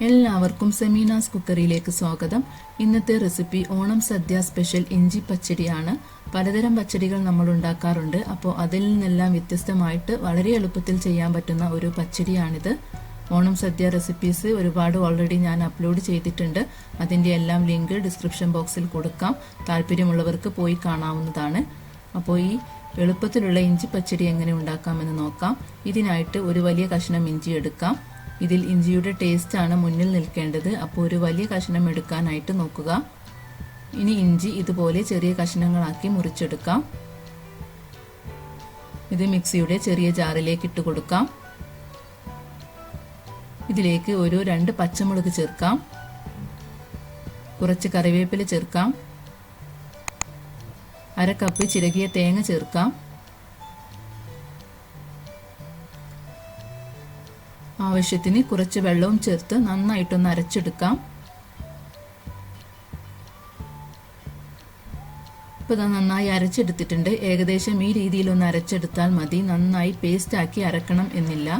എല്ലാവർക്കും സെമീനാസ് കുക്കറിയിലേക്ക് സ്വാഗതം. ഇന്നത്തെ റെസിപ്പി ഓണം സദ്യ സ്പെഷ്യൽ ഇഞ്ചി പച്ചടിയാണ്. പലതരം പച്ചടികൾ നമ്മൾ ഉണ്ടാക്കാറുണ്ട്. അപ്പോൾ അതിൽ നിന്നെല്ലാം വ്യത്യസ്തമായിട്ട് വളരെ എളുപ്പത്തിൽ ചെയ്യാൻ പറ്റുന്ന ഒരു പച്ചടിയാണിത്. ഓണം സദ്യ റെസിപ്പീസ് ഒരുപാട് ഓൾറെഡി ഞാൻ അപ്ലോഡ് ചെയ്തിട്ടുണ്ട്. അതിൻ്റെ എല്ലാം ലിങ്ക് ഡിസ്ക്രിപ്ഷൻ ബോക്സിൽ കൊടുക്കാം. താല്പര്യമുള്ളവർക്ക് പോയി കാണാവുന്നതാണ്. അപ്പോൾ ഈ എളുപ്പത്തിലുള്ള ഇഞ്ചി പച്ചടി എങ്ങനെ ഉണ്ടാക്കാമെന്ന് നോക്കാം. ഇതിനായിട്ട് ഒരു വലിയ കഷ്ണം ഇഞ്ചി എടുക്കാം. ഇതിൽ ഇഞ്ചിയുടെ ടേസ്റ്റ് ആണ് മുന്നിൽ നിൽക്കേണ്ടത്. അപ്പോൾ ഒരു വലിയ കഷ്ണം എടുക്കാനായിട്ട് നോക്കുക. ഇനി ഇഞ്ചി ഇതുപോലെ ചെറിയ കഷ്ണങ്ങളാക്കി മുറിച്ചെടുക്കാം. ഇത് മിക്സിയുടെ ചെറിയ ജാറിലേക്ക് ഇട്ട് കൊടുക്കാം. ഇതിലേക്ക് ഒരു 2 പച്ചമുളക് ചേർക്കാം. കുറച്ച് കറിവേപ്പില ചേർക്കാം. 1/2 കപ്പ് ചിരകിയ തേങ്ങ ചേർക്കാം. ആവശ്യത്തിന് കുറച്ച് വെള്ളവും ചേർത്ത് നന്നായിട്ടൊന്ന് അരച്ചെടുക്കാം. ഇപ്പോൾ ഇത് നന്നായി അരച്ചെടുത്തിട്ടുണ്ട്. ഏകദേശം ഈ രീതിയിലൊന്ന് അരച്ചെടുത്താൽ മതി. നന്നായി പേസ്റ്റ് ആക്കി അരക്കണം എന്നില്ല.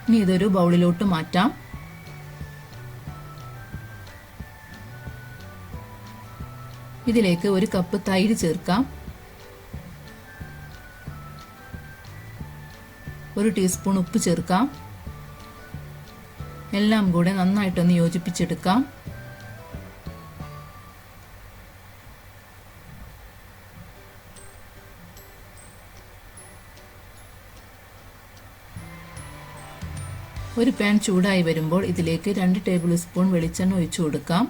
ഇനി ഇതൊരു ബൗളിലോട്ട് മാറ്റാം. ഇതിലേക്ക് 1 കപ്പ് തൈര് ചേർക്കാം. 1 ടീസ്പൂൺ ഉപ്പ് ചേർക്കാം. എല്ലാം കൂടെ നന്നായിട്ടൊന്ന് യോജിപ്പിച്ചെടുക്കാം. ഒരു പാൻ ചൂടായി വരുമ്പോൾ ഇതിലേക്ക് 2 ടേബിൾ സ്പൂൺ വെളിച്ചെണ്ണ ഒഴിച്ചു കൊടുക്കാം.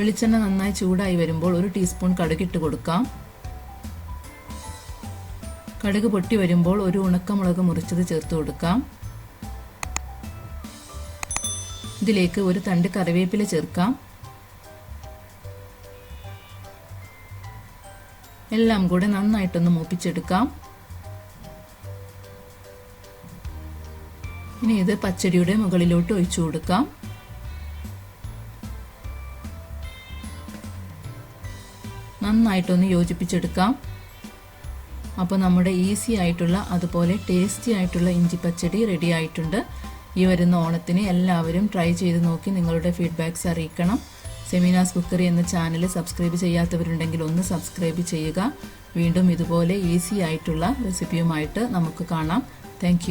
വെളിച്ചെണ്ണ നന്നായി ചൂടായി വരുമ്പോൾ 1 ടീസ്പൂൺ കടുകിട്ട് കൊടുക്കാം. കടുക് പൊട്ടി വരുമ്പോൾ 1 ഉണക്കമുളക് മുറിച്ചത് ചേർത്ത് കൊടുക്കാം. ഇതിലേക്ക് 1 തണ്ട് കറിവേപ്പില ചേർക്കാം. എല്ലാം കൂടെ നന്നായിട്ടൊന്ന് മൂപ്പിച്ചെടുക്കാം. ഇനി ഇത് പച്ചടിയുടെ മുകളിലോട്ട് ഒഴിച്ചു കൊടുക്കാം. നന്നായിട്ടൊന്ന് യോജിപ്പിച്ചെടുക്കാം. അപ്പോൾ നമ്മുടെ ഈസി ആയിട്ടുള്ള അതുപോലെ ടേസ്റ്റി ആയിട്ടുള്ള ഇഞ്ചി പച്ചടി റെഡി ആയിട്ടുണ്ട്. ഈ വരുന്ന ഓണത്തിന് എല്ലാവരും ട്രൈ ചെയ്ത് നോക്കി നിങ്ങളുടെ ഫീഡ്ബാക്ക്സ് അറിയിക്കണം. സെമീനാസ് കുക്കറി എന്ന ചാനൽ സബ്സ്ക്രൈബ് ചെയ്യാത്തവരുണ്ടെങ്കിൽ ഒന്ന് സബ്സ്ക്രൈബ് ചെയ്യുക. വീണ്ടും ഇതുപോലെ ഈസി ആയിട്ടുള്ള റെസിപ്പിയുമായിട്ട് നമുക്ക് കാണാം. താങ്ക്